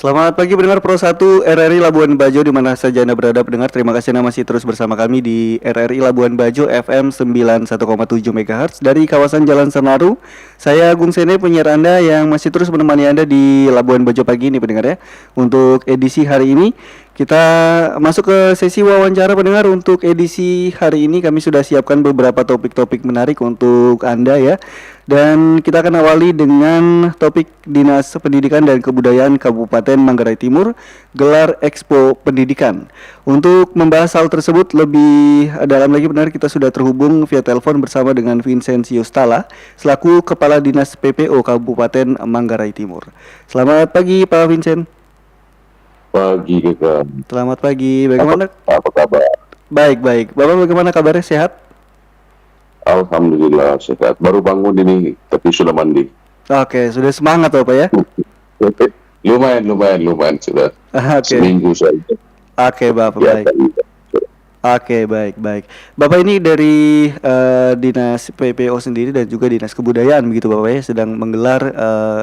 Selamat pagi pendengar Pro 1 RRI Labuan Bajo di mana saja Anda berada pendengar. Terima kasih Anda masih terus bersama kami di RRI Labuan Bajo FM 91,7 MHz dari kawasan Jalan Senaru. Saya Agung Sene, penyiar Anda yang masih terus menemani Anda di Labuan Bajo pagi ini pendengar ya. Untuk edisi hari ini kita masuk ke sesi wawancara pendengar. Untuk edisi hari ini kami sudah siapkan beberapa topik-topik menarik untuk Anda ya. Dan kita akan awali dengan topik Dinas Pendidikan dan Kebudayaan Kabupaten Manggarai Timur gelar Expo Pendidikan. Untuk membahas hal tersebut lebih dalam lagi benar kita sudah terhubung via telepon bersama dengan Vincencio Stala selaku Kepala Dinas PPO Kabupaten Manggarai Timur. Selamat pagi Pak Vincent. Pagi Kak. Selamat pagi. Bagaimana? Apa kabar? Baik. Bapak bagaimana kabarnya, sehat? Alhamdulillah sehat. Baru bangun ini, tapi sudah mandi. Oke, sudah semangat Bapak ya? lumayan sudah. Oke. Seminggu saja. Oke, Bapak Ya, baik. Oke, baik. Bapak ini dari Dinas PPO sendiri dan juga Dinas Kebudayaan begitu Bapak ya, sedang menggelar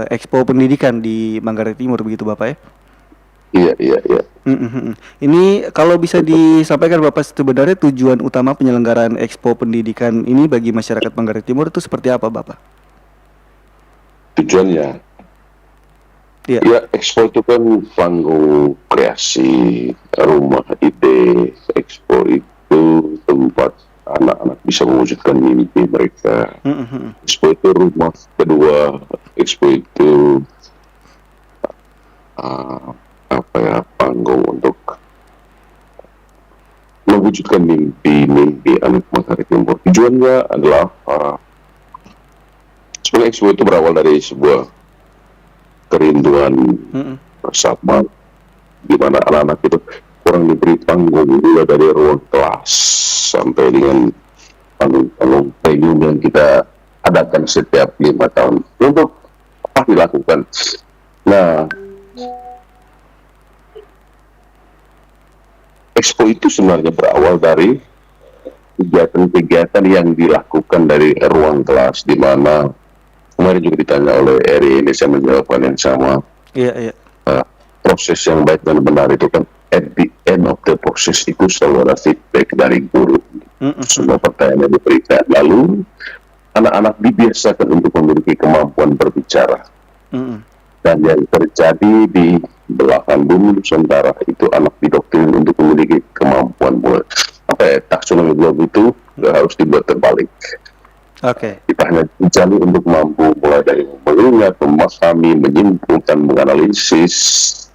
Expo Pendidikan di Manggarai Timur begitu Bapak ya? Iya. Ini kalau bisa disampaikan Bapak, sebenarnya tujuan utama penyelenggaraan Expo Pendidikan ini bagi masyarakat Manggarai Timur itu seperti apa Bapak? Tujuannya, Iya. ya Expo itu kan panggung kreasi, rumah ide. Expo itu tempat anak-anak bisa mewujudkan mimpi mereka. Expo itu rumah kedua. Expo itu panggung untuk mewujudkan mimpi anak Manggarai Timur. Tujuannya adalah sebenarnya Expo itu berawal dari sebuah kerinduan bersama, di mana anak-anak itu kurang diberi panggung mulai dari ruang kelas sampai dengan panggung premium yang kita adakan setiap 5 tahun untuk apa dilakukan. Nah, Expo itu sebenarnya berawal dari kegiatan-kegiatan yang dilakukan dari ruang kelas, di mana kemarin juga ditanya oleh Eri, ini saya menjawabkan yang sama. Iya. Proses yang baik dan benar itu kan at the end of the process itu selalu ada feedback dari guru. Semua pertanyaan yang diberikan, lalu anak-anak dibiasakan untuk memiliki kemampuan berbicara. Dan yang terjadi di belahan bumi Nusantara itu anak didoktrin untuk memiliki kemampuan taksonomi Bloom itu harus dibuat terbalik. Kita hanya mencari untuk mampu mulai dari mengingat, memahami, menyimpulkan, menganalisis,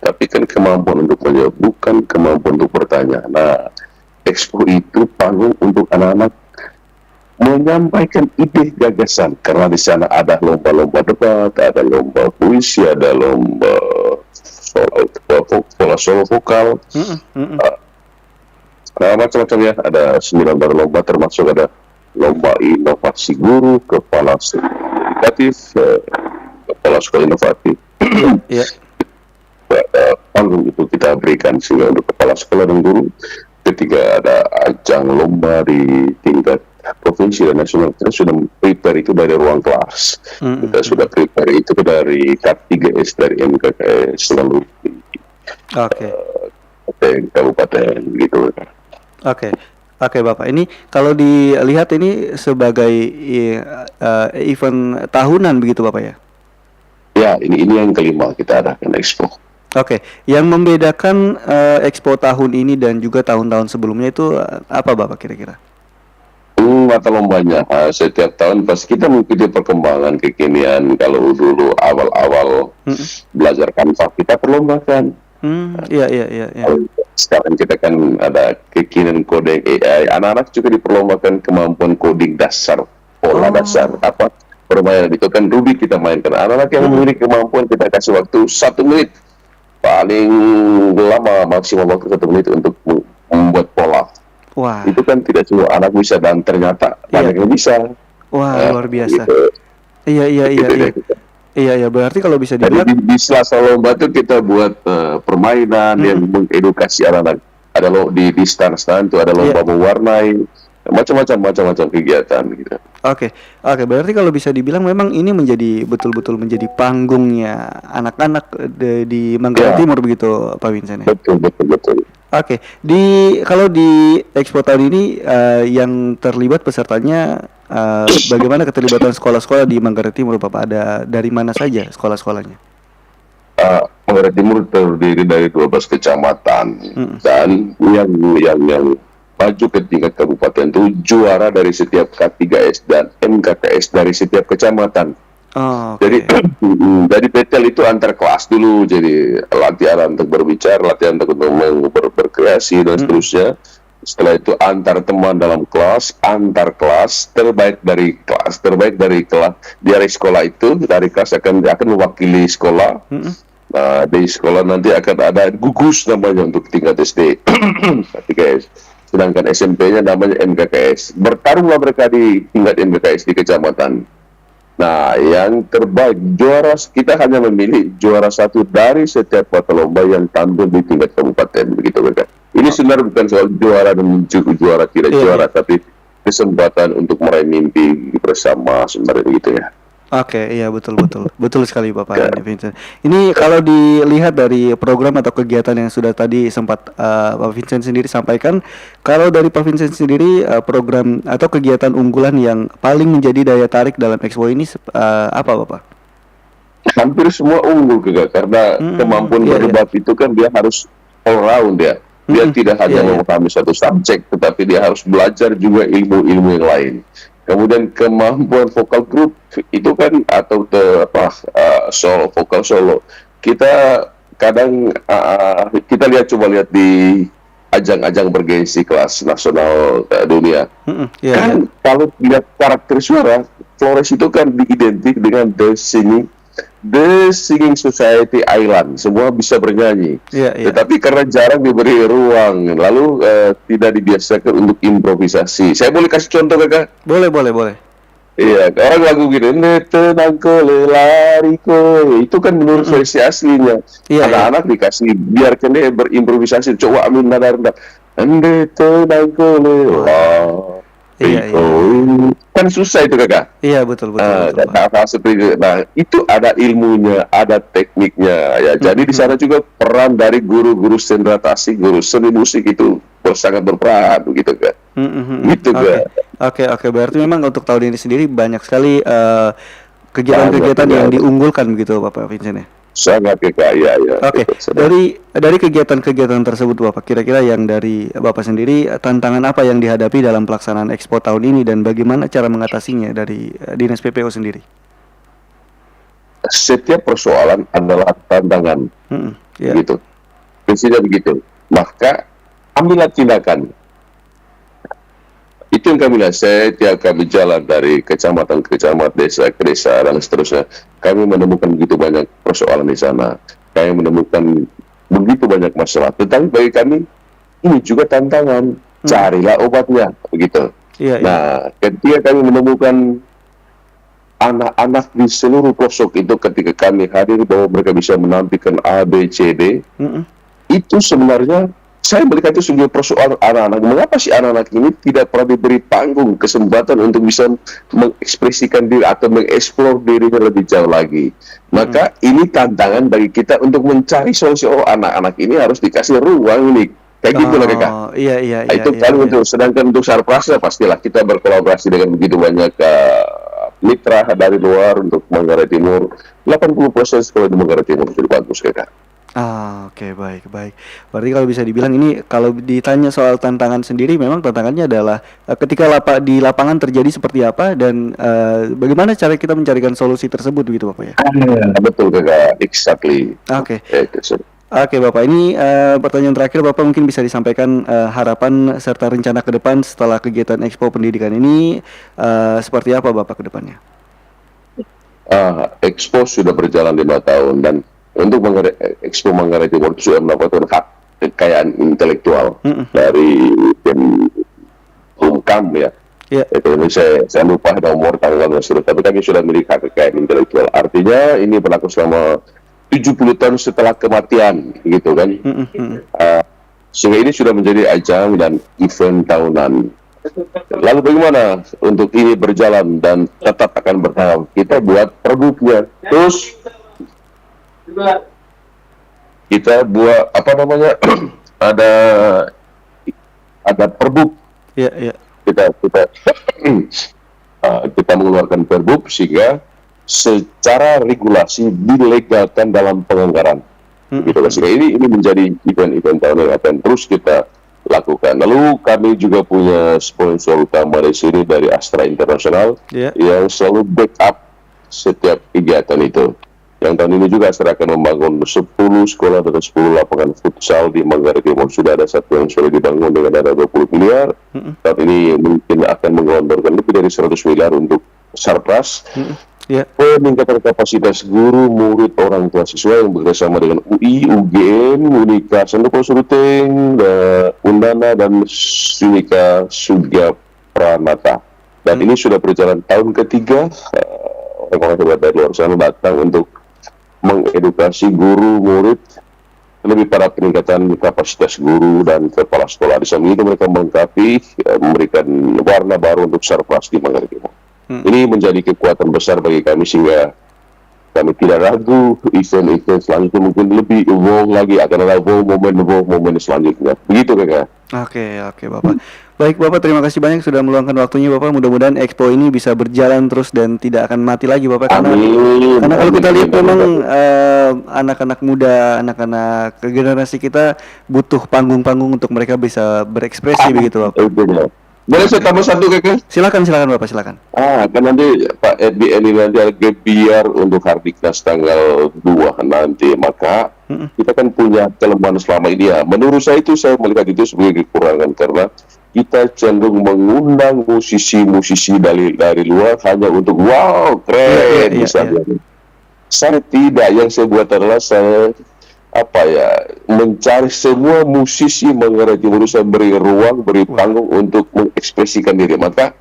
tapi kan kemampuan untuk menjawab, bukan kemampuan untuk bertanya. Nah, Expo itu panggung untuk anak-anak menyampaikan ide gagasan, karena di sana ada lomba-lomba debat, ada lomba puisi, ada lomba solo vokal, macam-macam ya. Ada 9 lomba, termasuk ada lomba inovasi guru, kepala edukatif, kepala sekolah inovatif. Panggung itu kita berikan sehingga untuk kepala sekolah dan guru, ketika ada ajang lomba di tingkat provinsi dan nasional, kita sudah prepare itu dari ruang kelas. Kita sudah prepare itu dari K3S, dari MKKS, lalu kabupaten gitu. Oke Bapak, ini kalau dilihat ini sebagai event tahunan begitu Bapak ya? Ya, ini yang kelima kita adakan Expo. Yang membedakan Expo tahun ini dan juga tahun-tahun sebelumnya itu apa Bapak kira-kira? Mata lombanya setiap tahun pas kita mengikuti perkembangan kekinian. Kalau dulu awal-awal belajar Canva kita perlombakan. Iya. Sekarang kita kan ada kekinian koding AI. Anak-anak juga diperlombakan kemampuan coding dasar, pola dasar permainan itu kan Rubik kita mainkan. Anak-anak yang memiliki kemampuan kita kasih waktu 1 menit, paling lama maksimal waktu 1 menit untuk membuat pola. Wah. Itu kan tidak semua anak bisa, dan ternyata banyak yang bisa. Wah, luar biasa. Gitu. Iya, berarti kalau bisa dilihat di Selasa lomba itu kita buat permainan yang mengedukasi anak-anak. Ada di stand itu ada lomba mewarnai, macam-macam kegiatan gitu. Oke, oke. Berarti kalau bisa dibilang memang ini menjadi betul-betul menjadi panggungnya anak-anak di Manggarai Ya, Timur begitu, Pak Vincent ya. betul betul betul. Oke, kalau di Expo tahun ini yang terlibat pesertanya bagaimana keterlibatan sekolah-sekolah di Manggarai Timur, Bapak? Ada dari mana saja sekolah-sekolahnya? Manggarai Timur terdiri dari 12 kecamatan Mm. dan yang maju ke tingkat kabupaten itu juara dari setiap K3S dan MKKS dari setiap kecamatan. Oh, Jadi oke. dari PTL itu antar kelas dulu, jadi latihan untuk berbicara, latihan untuk berkreasi dan Mm. seterusnya. Setelah itu antar teman dalam kelas, antar kelas, terbaik dari kelas dari sekolah itu, dari kelas akan mewakili sekolah. Mm-mm. Nah, di sekolah nanti akan ada gugus namanya untuk tingkat SD, KTKS. Sedangkan SMP-nya namanya MKKS. Bertarunglah mereka di tingkat MKKS di kecamatan. Nah, yang terbaik juara, kita hanya memilih juara satu dari setiap mata lomba yang tampil di tingkat kabupaten, begitu kan? Ini sebenarnya bukan soal juara dan juara tidak Iya, juara, iya. tapi kesempatan untuk meraih mimpi bersama sebenarnya gitu ya. Oke, iya betul betul betul sekali Bapak Ya. ini Vincent. Ini kalau dilihat dari program atau kegiatan yang sudah tadi sempat Pak Vincent sendiri sampaikan, kalau dari Pak Vincent sendiri program atau kegiatan unggulan yang paling menjadi daya tarik dalam Expo ini apa Bapak? Hampir semua unggul juga karena kemampuan Iya, iya. berdebat itu kan dia harus all round ya. Dia tidak hanya Iya, iya. memahami satu subjek, tetapi dia harus belajar juga ilmu-ilmu yang lain. Kemudian kemampuan vokal grup itu kan atau solo vokal solo. Kita kadang kita coba lihat di ajang-ajang bergengsi kelas nasional dunia. Iya, iya. Kan kalau lihat karakter suara, Flores itu kan diidentik dengan The Singing Society Island, semua bisa bernyanyi. Iya, iya. Tetapi karena jarang diberi ruang, lalu tidak dibiasakan untuk improvisasi. Saya boleh kasih contoh, kakak? Boleh, boleh, boleh. Iya, orang lagu gini, tenang kole lari kole, itu kan menurut versi aslinya. Iya, Anak-anak dikasih, biarkan dia berimprovisasi, coba amin nada rendah. Ende tenang kole lari Iya, iya. kole. Kan susah itu, kakak. Iya, betul betul betul, Pak. Hal seperti itu. Nah, itu ada ilmunya, ada tekniknya ya. Jadi di sana juga peran dari guru-guru sendera tasik, guru seni musik itu sangat berperan begitu kan. Gitu Oke, kan. oke. Berarti memang untuk tahun ini sendiri banyak sekali kegiatan-kegiatan Banyak, yang banyak. diunggulkan gitu Bapak Vincent ya. Sangat kaya ya. Oke, dari kegiatan-kegiatan tersebut Bapak, kira-kira yang dari Bapak sendiri tantangan apa yang dihadapi dalam pelaksanaan Expo tahun ini dan bagaimana cara mengatasinya dari Dinas PPO sendiri? Setiap persoalan adalah tantangan Ya. gitu. Prinsipnya begitu. Maka ambillah tindakan. Itu yang kami lihat. Setiap kami jalan dari kecamatan ke kecamatan, desa ke desa dan seterusnya, kami menemukan begitu banyak persoalan di sana. Kami menemukan begitu banyak masalah. Tetapi bagi kami ini juga tantangan. Carilah obatnya, begitu. Iya, iya. Nah, ketika kami menemukan anak-anak di seluruh pelosok itu, ketika kami hadir bahwa mereka bisa menampilkan A, B, C, D, itu sebenarnya saya melihat itu sebagai persoalan anak-anak. Mengapa sih anak-anak ini tidak pernah diberi panggung, kesempatan untuk bisa mengekspresikan diri atau mengeksplor dirinya lebih jauh lagi? Maka ini tantangan bagi kita untuk mencari solusi. Oh, anak-anak ini harus dikasih ruang ini. Kayak gitu lah, kakak. Iya. Itu Iya, kan iya. untuk, sedangkan untuk Sarprasnya pastilah kita berkolaborasi dengan begitu banyak mitra dari luar untuk Manggarai Timur. 80% sekolah di Manggarai Timur sudah bagus, kakak. Oke, baik. Berarti kalau bisa dibilang ini kalau ditanya soal tantangan sendiri, memang tantangannya adalah ketika di lapangan terjadi seperti apa dan bagaimana cara kita mencarikan solusi tersebut gitu Bapak ya. Betul, kakak. Exactly. Oke. Itu. Oke Bapak, ini pertanyaan terakhir Bapak mungkin bisa disampaikan harapan serta rencana ke depan setelah kegiatan Expo Pendidikan ini seperti apa Bapak ke depannya? Expo sudah berjalan 5 tahun dan untuk Expo Manggarai Timur sudah mendapatkan hak kekayaan intelektual dari Humkam ya. Iya. Itu ini saya lupa nomor tanggal dan seterusnya, tapi kami sudah memiliki hak kekayaan intelektual. Artinya ini berlaku selama 70 tahun setelah kematian, gitu kan. Sehingga ini sudah menjadi ajang dan event tahunan. Lalu bagaimana untuk ini berjalan dan tetap akan bertahan? Kita buat perbuknya. Terus kita buat apa namanya? ada perbuk. Iya, iya. Kita mengeluarkan perbuk sehingga secara regulasi dilegalkan dalam penganggaran. Gitu lah. Sehingga ini menjadi event-event tahun yang akan terus kita lakukan. Lalu kami juga punya sponsor utama di sini dari Astra International yang selalu backup setiap kegiatan itu. Yang tahun ini juga Astra akan membangun 10 sekolah dan 10 lapangan futsal di Manggarai Timur. Sudah ada satu yang sudah dibangun dengan dana 20 miliar. Saat ini mungkin akan menggelontorkan lebih dari 100 miliar untuk Sarpras. Peningkatan kapasitas guru, murid, orang tua siswa yang bekerjasama dengan UI, UGM, Unika, Sandoko Suruteng, Undana, dan Unika Sugya Pranata. Dan ini sudah berjalan tahun ketiga. Orang-orang dari luar sana datang untuk mengedukasi guru, murid, lebih pada peningkatan kapasitas guru dan kepala sekolah. Di samping itu mereka melengkapi, memberikan warna baru untuk Sarpras di Manggarai Timur. Ini menjadi kekuatan besar bagi kami sehingga kami tidak ragu event-event selanjutnya mungkin lebih wow lagi, akan ada momen selanjutnya. Begitu Kakak. Oke Bapak. Baik Bapak, terima kasih banyak sudah meluangkan waktunya Bapak. Mudah-mudahan Expo ini bisa berjalan terus dan tidak akan mati lagi Bapak. Karena kalau kita lihat memang anak-anak muda, anak-anak generasi kita butuh panggung-panggung untuk mereka bisa berekspresi begitu Bapak. Boleh saya tambah satu Kakak? Silakan Bapak, silakan. Kan nanti Pak Edbi ini nanti ada gebiar untuk Hardiknas tanggal 2 nanti. Maka kita kan punya kelemahan selama ini ya. Menurut saya melihat itu sebagai kekurangan karena kita cenderung mengundang musisi-musisi dari luar hanya untuk wow keren misalnya. Saya tidak, yang saya buat adalah saya mencari semua musisi Manggarai Timur saya beri ruang, beri panggung untuk mengekspresikan diri. Maka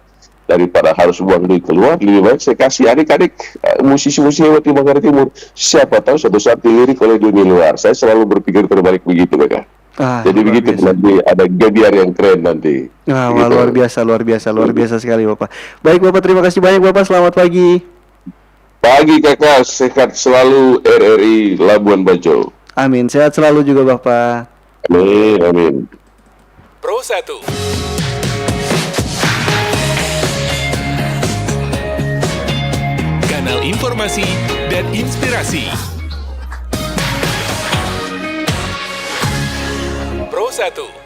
daripada harus buang duit keluar, lebih baik saya kasih adik-adik musisi-musisi hebat di Manggarai Timur. Siapa tahu suatu saat dilirik oleh dunia luar. Saya selalu berpikir terbalik begitu mereka. Jadi begitu nanti ada gebiar yang keren nanti. Luar biasa sekali Bapak. Baik Bapak, terima kasih banyak Bapak. Selamat pagi. Pagi Kakak, sehat selalu RRI Labuan Bajo. Amin, sehat selalu juga Bapak. Amin. Pro 1. Kanal informasi dan inspirasi. Pro 1.